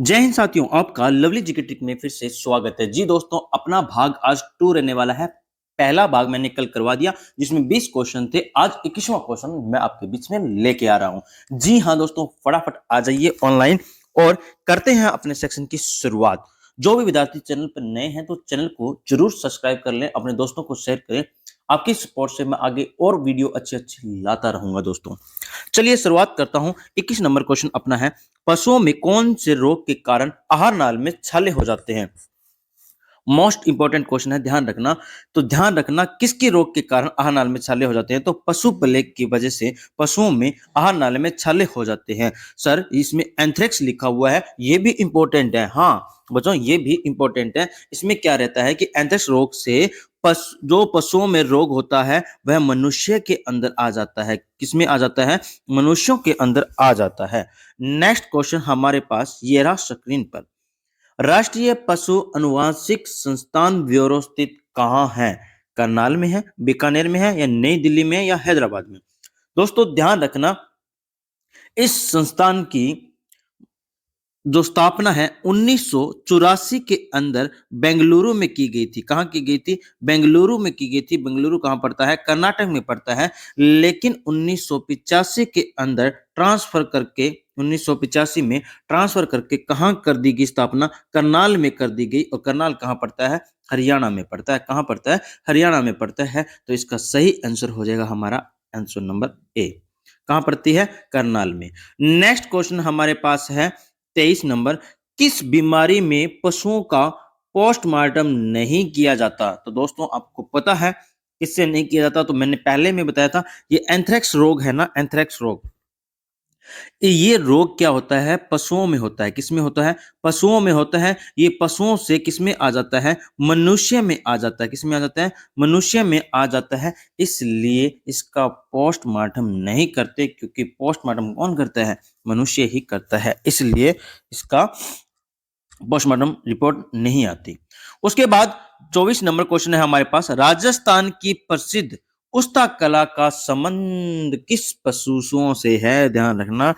जय हिंद साथियों, आपका लवली जीके ट्रिक में फिर से स्वागत है। जी दोस्तों, अपना भाग आज 2 रहने वाला है। पहला भाग मैंने कल करवा दिया जिसमें 20 क्वेश्चन थे। आज 21वां क्वेश्चन मैं आपके बीच में लेके आ रहा हूं। जी हां दोस्तों, फटाफट आ जाइए ऑनलाइन और करते हैं अपने सेक्शन की शुरुआत। जो भी विद्यार्थी चैनल पर नए हैं तो चैनल को जरूर सब्सक्राइब कर लें, अपने दोस्तों को शेयर करें। आपकी सपोर्ट से मैं आगे और वीडियो अच्छी लाता रहूंगा दोस्तों। चलिए शुरुआत करता हूं। 21 नंबर क्वेश्चन अपना है, पशुओं में कौन से रोग के कारण आहार नाल में छाले हो जाते हैं। मोस्ट इंपॉर्टेंट क्वेश्चन है, ध्यान रखना। तो ध्यान रखना, किसके रोग के कारण आहार नाल में छाले हो जाते हैं। तो पशु प्लेग की वजह से पशुओं में आहार नाल में छाले हो जाते हैं। सर इसमें एंथ्रेक्स लिखा हुआ है, ये भी इंपॉर्टेंट है। हाँ बच्चों, ये भी इंपॉर्टेंट है। इसमें क्या रहता है कि एंथ्रेक्स रोग से जो पशुओं में रोग होता है वह मनुष्य के अंदर आ जाता है। किसमें आ जाता है? मनुष्यों के अंदर आ जाता है। नेक्स्ट क्वेश्चन हमारे पास ये रहा स्क्रीन पर। राष्ट्रीय पशु अनुवांशिक संस्थान ब्यूरो स्थित कहाँ है? करनाल में है, बीकानेर में है, या नई दिल्ली में है, या हैदराबाद में? दोस्तों ध्यान रखना, इस संस्थान की जो स्थापना है 1984 के अंदर बेंगलुरु में की गई थी। कहाँ की गई थी? बेंगलुरु में की गई थी। बेंगलुरु कहाँ पड़ता है? कर्नाटक में पड़ता है। लेकिन 1985 के अंदर ट्रांसफर करके 1985 में ट्रांसफर करके कहाँ कर दी गई स्थापना? करनाल में कर दी गई। और करनाल कहाँ पड़ता है? हरियाणा में पड़ता है। कहाँ पड़ता है? हरियाणा में पड़ता है। तो इसका सही आंसर हो जाएगा हमारा आंसर नंबर ए। कहाँ पड़ती है? करनाल में। नेक्स्ट क्वेश्चन हमारे पास है 23 नंबर। किस बीमारी में पशुओं का पोस्टमार्टम नहीं किया जाता? तो दोस्तों आपको पता है किससे नहीं किया जाता। तो मैंने पहले में बताया था, ये एंथ्रेक्स रोग है ना, एंथ्रेक्स रोग। ये रोग क्या होता है? पशुओं में होता है। किसमें होता है? पशुओं में होता है। ये पशुओं से किसमें आ जाता है? मनुष्य में आ जाता है। किसमें आ जाता है? मनुष्य में आ जाता है। इसलिए इसका पोस्टमार्टम नहीं करते, क्योंकि पोस्टमार्टम कौन करता है? मनुष्य ही करता है। इसलिए इसका पोस्टमार्टम रिपोर्ट नहीं आती। उसके बाद 24 नंबर क्वेश्चन है हमारे पास। राजस्थान की प्रसिद्ध उस्ता कला का संबंध किस पशुओं से है? ध्यान रखना,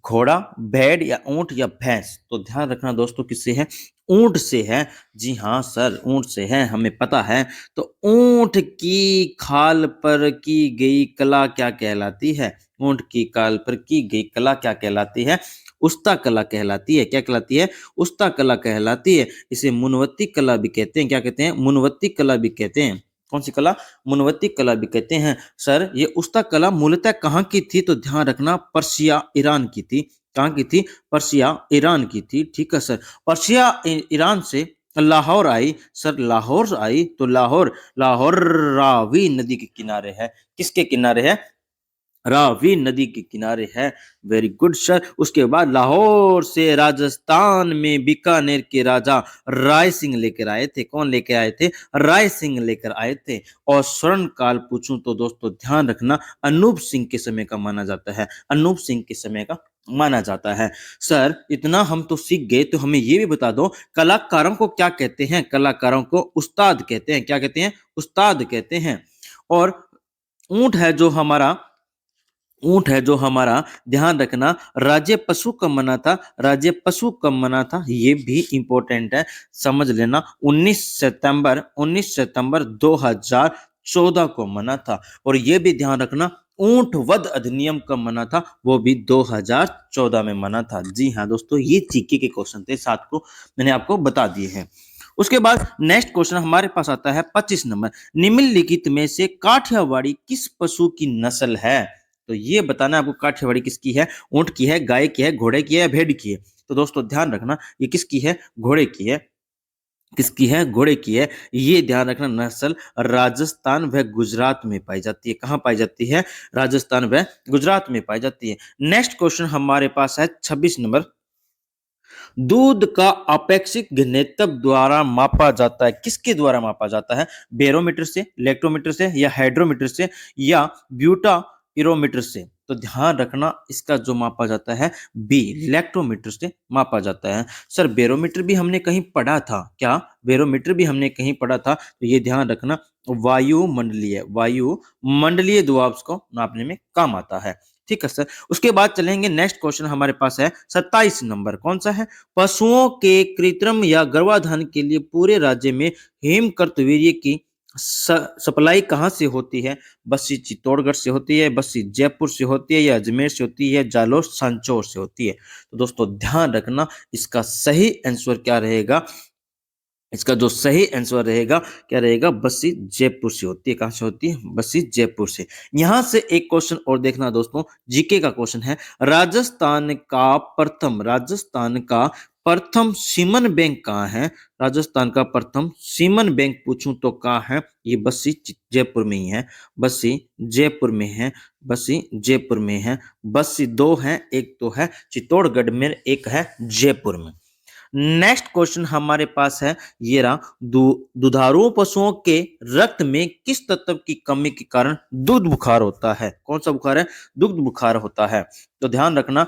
घोड़ा, भेड़, या ऊंट, या भैंस? तो ध्यान रखना दोस्तों, किससे है? ऊंट से है। जी हाँ सर, ऊंट से है, हमें पता है। तो ऊंट की खाल पर की गई कला क्या कहलाती है? ऊंट की खाल पर की गई कला क्या कहलाती है? उस्ता कला कहलाती है। क्या कहलाती है? उस्ता कला कहलाती है। इसे मुनवत्ती कला भी कहते हैं। क्या कहते हैं? मुनवत्ती कला भी कहते हैं। कौन सी कला? मुनवत्ती कला भी कहते हैं। सर ये उस्ता कला मूलतः कहाँ की थी? तो ध्यान रखना, पर्शिया ईरान की थी। कहाँ की थी? पर्शिया ईरान की थी। ठीक है सर, पर्शिया ईरान से लाहौर आई। सर लाहौर आई तो लाहौर, लाहौर रावी नदी के किनारे है। किसके किनारे है? रावी नदी के किनारे है। Very good sir. उसके बाद लाहौर से राजस्थान में बीकानेर के राजा राय सिंह लेकर आए थे। कौन लेकर आए थे? राय सिंह लेकर आए थे। और स्वर्ण काल पूछूं तो दोस्तों ध्यान रखना, अनूप सिंह के समय का माना जाता है। अनूप सिंह के समय का माना जाता है। सर इतना हम तो सीख गए, तो हमें ये भी बता दो, कलाकारों को क्या कहते हैं? कलाकारों को उस्ताद कहते हैं। क्या कहते हैं? उस्ताद कहते हैं। और ऊंट है जो हमारा, ऊंट है जो हमारा, ध्यान रखना, राज्य पशु कब मना था? राज्य पशु कब मना था? ये भी इंपॉर्टेंट है, समझ लेना। 19 सितंबर 2014 को मना था। और ये भी ध्यान रखना, ऊंट वध अधिनियम कब मना था? वो भी 2014 में मना था। जी हाँ दोस्तों, ये जीके के क्वेश्चन थे, सात को मैंने आपको बता दिए हैं। उसके बाद नेक्स्ट क्वेश्चन हमारे पास आता है 25 नंबर। निम्नलिखित में से काठियावाड़ी किस पशु की नस्ल है? तो ये बताना है आपको, काठियावाड़ी किसकी है? ऊंट की है, गाय की है, घोड़े की है, या भेड़ की है? तो दोस्तों ध्यान रखना, ये किसकी है? घोड़े की है। किसकी है? घोड़े की है। ये ध्यान रखना, नस्ल राजस्थान व गुजरात में पाई जाती है। कहाँ पाई जाती है? राजस्थान व गुजरात में पाई जाती है। नेक्स्ट क्वेश्चन हमारे पास है 26 नंबर। दूध का अपेक्षित घनत्व द्वारा मापा जाता है। किसके द्वारा मापा जाता है? बैरोमीटर से, इलेक्ट्रोमीटर से, या हाइड्रोमीटर से, या ब्यूटा इरोमीटर से? तो ध्यान रखना, इसका जो मापा जाता है बी, इलेक्ट्रोमीटर से मापा जाता है। सर बैरोमीटर भी हमने कहीं पढ़ा था क्या? बैरोमीटर भी हमने कहीं पढ़ा था। तो ये ध्यान रखना, वायुमंडलीय दबाव को नापने में काम आता है। ठीक है सर। उसके बाद चलेंगे, नेक्स्ट क्वेश्चन हमारे पास है 27 नंबर, कौन सा है? पशुओं के कृत्रिम या गर्भाधान के लिए पूरे राज्य में हेमकर्तवीर्य की सप्लाई कहाँ से होती है? बस्सी चित्तौड़गढ़ से होती है, बस्सी जयपुर से होती है, या अजमेर से होती है, जालोर सांचौर से होती है? तो दोस्तों ध्यान रखना, इसका सही आंसर क्या रहेगा? इसका जो सही आंसर रहेगा क्या रहेगा? बस्सी जयपुर से होती है। कहां से होती है? बस्सी जयपुर से। यहां से एक क्वेश्चन और देखना दोस्तों, जीके का क्वेश्चन है। राजस्थान का प्रथम सीमन बैंक कहाँ है? राजस्थान का प्रथम सीमन बैंक पूछूं तो कहाँ है? ये बस्सी जयपुर में ही है, बस्सी जयपुर में है, बस्सी जयपुर में है। बस्सी दो है, एक तो है चित्तौड़गढ़ में, एक है जयपुर में। नेक्स्ट क्वेश्चन हमारे पास है ये रहा, दुधारू पशुओं के रक्त में किस तत्व की कमी के कारण दूध बुखार होता है? कौन सा बुखार है? दूध बुखार होता है। तो ध्यान रखना,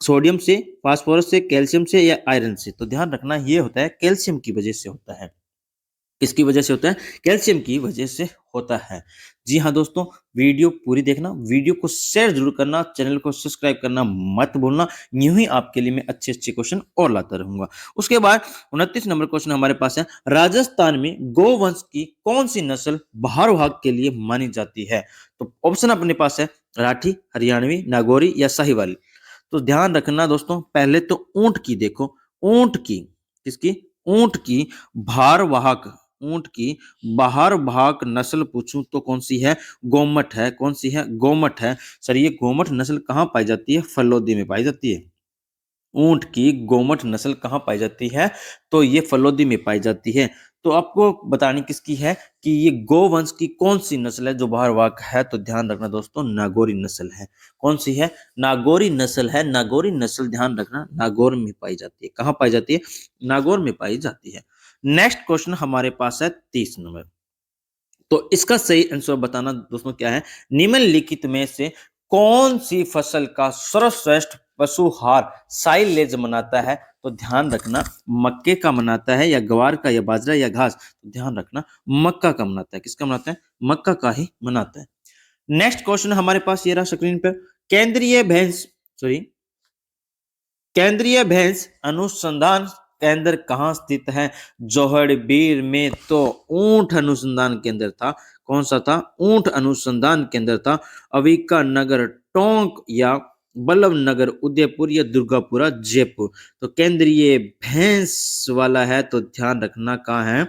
सोडियम से, फास्फोरस से, कैल्शियम से, या आयरन से? तो ध्यान रखना ये होता है कैल्शियम की वजह से होता है। किसकी वजह से होता है? कैल्शियम की वजह से होता है। जी हाँ दोस्तों, वीडियो पूरी देखना, वीडियो को शेयर जरूर करना, चैनल को सब्सक्राइब करना मत भूलना। यूं ही आपके लिए मैं अच्छे अच्छे क्वेश्चन और लाता रहूंगा। उसके बाद 29 नंबर क्वेश्चन हमारे पास है, राजस्थान में गोवंश की कौन सी नस्ल भार भाग के लिए मानी जाती है? तो ऑप्शन अपने पास है राठी, हरियाणवी, नागौरी, या साहिवाली। तो ध्यान रखना दोस्तों, पहले तो ऊंट की देखो, ऊंट की, किसकी? ऊंट की भारवाहक, ऊंट की बाहर भाग नस्ल पूछूं तो कौन सी है? गोमट है। कौन सी है? गोमट है। सर ये गोमट नस्ल कहाँ पाई जाती है? फलोदी में पाई जाती है। ऊंट की गोमट नस्ल कहाँ पाई जाती है? तो ये फलोदी में पाई जाती है। तो आपको बतानी किसकी है कि ये गोवंश की कौन सी नस्ल है जो भारवाहक है? तो ध्यान रखना दोस्तों, नागौरी नस्ल है। कौन सी है? नागौरी नस्ल है। नागौरी नस्ल ध्यान रखना नागौर में पाई जाती है। कहाँ पाई जाती है? नागौर में पाई जाती है। नेक्स्ट क्वेश्चन हमारे पास है 30 नंबर। तो इसका सही आंसर बताना दोस्तों क्या है? निम्नलिखित में से कौन सी फसल का सर्वश्रेष्ठ पशुहार साइलेज मनाता है? तो ध्यान रखना, मक्के का मनाता है, या ग्वार का, या बाजरा, या घास? तो ध्यान रखना मक्का का मनाता है। किसका मनाता है? मक्का का ही मनाता है। नेक्स्ट क्वेश्चन हमारे पास ये रहा स्क्रीन पर, केंद्रीय भैंस सॉरी केंद्रीय भैंस अनुसंधान केंद्र कहाँ स्थित है? जोहड़बीर में तो ऊंट अनुसंधान केंद्र था। कौन सा था? ऊंट अनुसंधान केंद्र था। अविका नगर टोंक, या बल्लभ नगर उदयपुर, या दुर्गापुरा जयपुर? तो केंद्रीय भैंस वाला है, तो ध्यान रखना कहाँ है?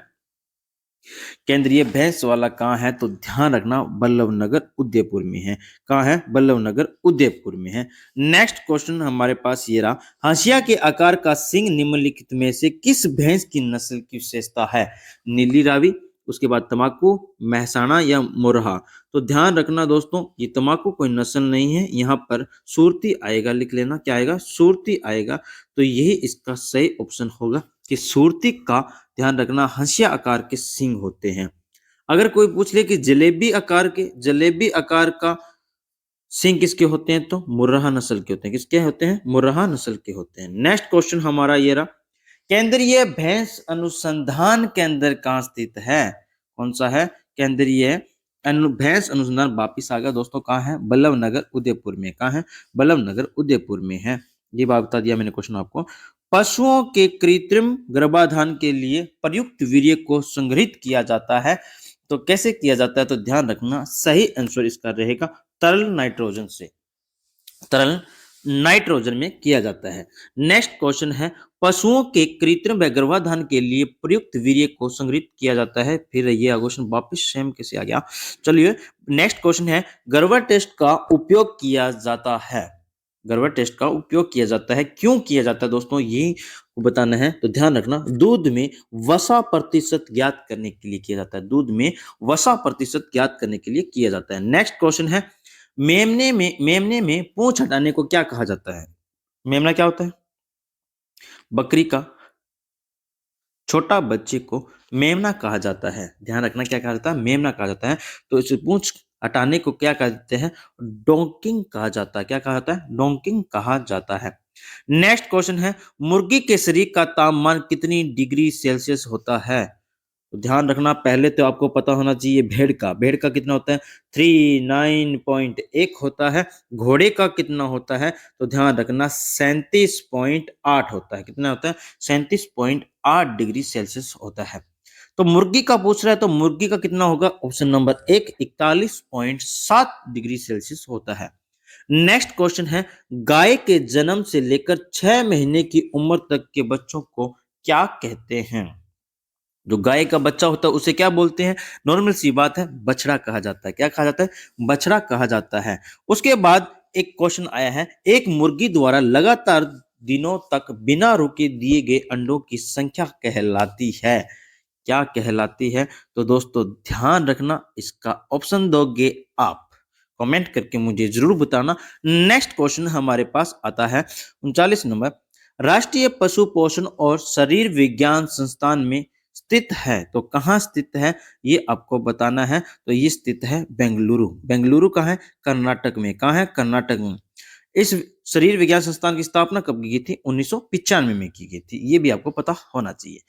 केंद्रीय भैंस वाला कहाँ है? तो ध्यान रखना बल्लभ नगर उदयपुर में है। कहाँ है? बल्लभ नगर उदयपुर में है। नेक्स्ट क्वेश्चन हमारे पास ये रहा, हाशिया के आकार का सिंह निम्नलिखित में से किस भैंस की नस्ल की विशेषता है? नीली रावी, उसके बाद तमाकू, महसाणा, या मुरहा? तो ध्यान रखना दोस्तों, ये तमाकू कोई नस्ल नहीं है, यहाँ पर सुरती आएगा, लिख लेना क्या आएगा? सुरती आएगा। तो यही इसका सही ऑप्शन होगा कि सुरती का ध्यान रखना हंसिया आकार के सींग होते हैं। अगर कोई पूछ ले कि जलेबी आकार का सींग किसके होते हैं? तो मुर्राह नस्ल के होते हैं। किसके होते हैं? मुर्राह नस्ल के होते हैं। नेक्स्ट क्वेश्चन हमारा ये रहा, केंद्रीय भैंस अनुसंधान केंद्र कहाँ स्थित है? कौन सा है? केंद्रीय भैंस अनुसंधान, वापिस आ गया दोस्तों, कहाँ है? बल्लभ नगर उदयपुर में। कहाँ है? बल्लभ नगर उदयपुर में है। ये बात बता दिया मैंने क्वेश्चन आपको। पशुओं के कृत्रिम गर्भाधान के लिए प्रयुक्त वीर्य को संग्रहित किया जाता है, तो कैसे किया जाता है? तो ध्यान रखना सही आंसर इसका रहेगा तरल नाइट्रोजन से, तरल नाइट्रोजन में किया जाता है। नेक्स्ट क्वेश्चन है, पशुओं के कृत्रिम व गर्भाधान के लिए प्रयुक्त वीर्य को संग्रहित किया जाता है। फिर ये क्वेश्चन वापिस सेम कैसे आ गया? चलिए नेक्स्ट क्वेश्चन है, गर्भा टेस्ट का उपयोग किया जाता है। गर्भा टेस्ट का उपयोग किया जाता है, क्यों किया जाता है दोस्तों? ये बताना है। तो ध्यान रखना, दूध में वसा प्रतिशत ज्ञात करने के लिए किया जाता है। दूध में वसा प्रतिशत ज्ञात करने के लिए किया जाता है। नेक्स्ट क्वेश्चन है, मेमने में पूंछ हटाने को क्या कहा जाता है? मेमना क्या होता है? बकरी का छोटा बच्चे को मेमना कहा जाता है। ध्यान रखना क्या कहा जाता है? मेमना कहा जाता है। तो इसे पूंछ हटाने को क्या कहते हैं? डोंकिंग कहा जाता है। क्या कहा जाता है? डोंकिंग कहा जाता है। नेक्स्ट क्वेश्चन है, मुर्गी के शरीर का तापमान कितनी डिग्री सेल्सियस होता है? तो ध्यान रखना, पहले तो आपको पता होना चाहिए भेड़ का कितना होता है 39.1 होता है। घोड़े का कितना होता है, तो ध्यान रखना 37.8 होता है। कितना होता है 37.8 डिग्री सेल्सियस होता है। तो मुर्गी का पूछ रहा है, तो मुर्गी का कितना होगा, ऑप्शन नंबर 1 41.7 डिग्री सेल्सियस होता है। नेक्स्ट क्वेश्चन है, गाय के जन्म से लेकर 6 महीने की उम्र तक के बच्चों को क्या कहते हैं। जो गाय का बच्चा होता है उसे क्या बोलते हैं, नॉर्मल सी बात है, बछड़ा कहा जाता है। क्या कहा जाता है, बछड़ा कहा जाता है। उसके बाद एक क्वेश्चन आया है, एक मुर्गी द्वारा लगातार दिनों तक बिना रुके दिए गए अंडों की संख्या कहलाती है। क्या कहलाती है, तो दोस्तों ध्यान रखना, इसका ऑप्शन दोगे आप, कमेंट करके मुझे जरूर बताना। नेक्स्ट क्वेश्चन हमारे पास आता है 39 नंबर, राष्ट्रीय पशु पोषण और शरीर विज्ञान संस्थान में स्थित है, तो कहाँ स्थित है ये आपको बताना है। तो ये स्थित है बेंगलुरु। बेंगलुरु कहाँ है, कर्नाटक में। कहाँ है, कर्नाटक में। इस शरीर विज्ञान संस्थान की स्थापना कब की गई थी, 1995 में की गई थी। ये भी आपको पता होना चाहिए।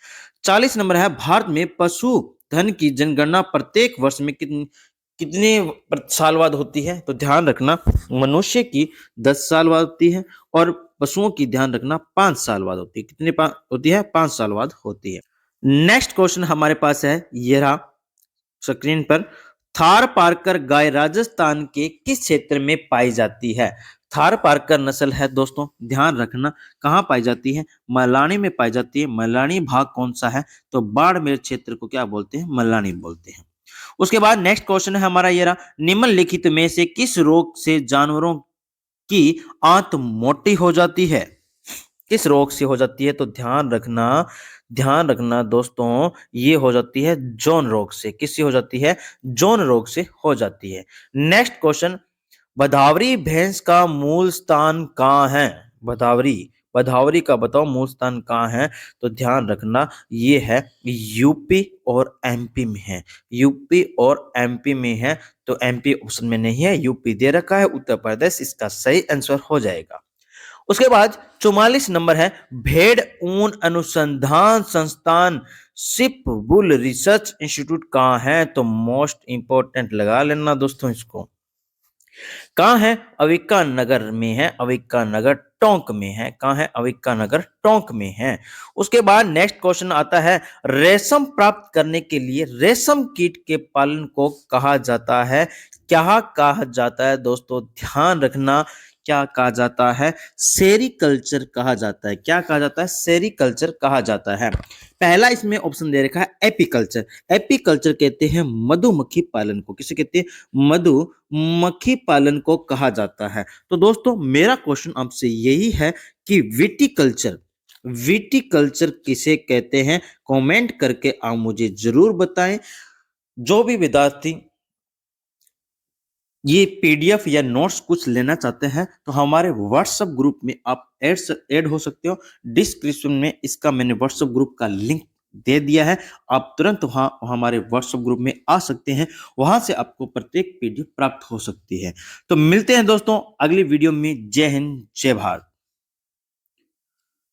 40 नंबर है, भारत में पशु धन की जनगणना प्रत्येक वर्ष में कितने साल बाद होती है, तो ध्यान रखना, मनुष्य की 10 साल बाद होती है और पशुओं की ध्यान रखना 5 साल बाद होती है। कितने होती है, 5 साल बाद होती है। नेक्स्ट क्वेश्चन हमारे पास है, ये रहा स्क्रीन पर, थार पारकर गाय राजस्थान के किस क्षेत्र में पाई जाती है। थार पारकर नस्ल है दोस्तों, ध्यान रखना, कहाँ पाई जाती है, मलानी में पाई जाती है। मलानी भाग कौन सा है, तो बाड़मेर क्षेत्र को क्या बोलते हैं, मलानी बोलते हैं। उसके बाद नेक्स्ट क्वेश्चन है हमारा ये रहा, निम्नलिखित में से किस रोग से जानवरों की आंत मोटी हो जाती है। किस रोग से हो जाती है, तो ध्यान रखना दोस्तों, ये हो जाती है जॉन रोग से। किससे हो जाती है, जॉन रोग से हो जाती है। नेक्स्ट क्वेश्चन, भदावरी भैंस का मूल स्थान कहाँ है। भदावरी का बताओ मूल स्थान कहाँ है, तो ध्यान रखना, ये है यूपी और एमपी में है। यूपी और एमपी में है, तो एमपी ऑप्शन में नहीं है, यूपी दे रखा है, उत्तर प्रदेश इसका सही आंसर हो जाएगा। उसके बाद 44 नंबर है, भेड़ ऊन अनुसंधान संस्थान सिप बुल रिसर्च इंस्टीट्यूट कहाँ है, तो मोस्ट इंपोर्टेंट लगा लेना दोस्तों इसको। कहाँ है, अविका नगर में है, अविका नगर टोंक में है। कहाँ है, अविका नगर टोंक में है। उसके बाद नेक्स्ट क्वेश्चन आता है, रेशम प्राप्त करने के लिए रेशम कीट के पालन को कहा जाता है। क्या कहा जाता है दोस्तों, ध्यान रखना, क्या कहा जाता है, सेरीकल्चर कहा जाता है। क्या कहा जाता है, सेरीकल्चर कहा जाता है। पहला इसमें ऑप्शन दे रखा है एपीकल्चर। एपीकल्चर कहते हैं मधुमक्खी पालन को। किसे कहते हैं, मधुमक्खी पालन को कहा जाता है। तो दोस्तों मेरा क्वेश्चन आपसे यही है कि विटिकल्चर किसे कहते हैं, कमेंट करके आप मुझे जरूर बताएं। जो भी विद्यार्थी ये पीडीएफ या नोट्स कुछ लेना चाहते हैं तो हमारे व्हाट्सएप ग्रुप में आप ऐड हो सकते हो। डिस्क्रिप्शन में इसका मैंने व्हाट्सएप ग्रुप का लिंक दे दिया है, आप तुरंत वहां हमारे व्हाट्सएप ग्रुप में आ सकते हैं। वहां से आपको प्रत्येक पीडीएफ प्राप्त हो सकती है। तो मिलते हैं दोस्तों अगली वीडियो में। जय हिंद, जय भारत।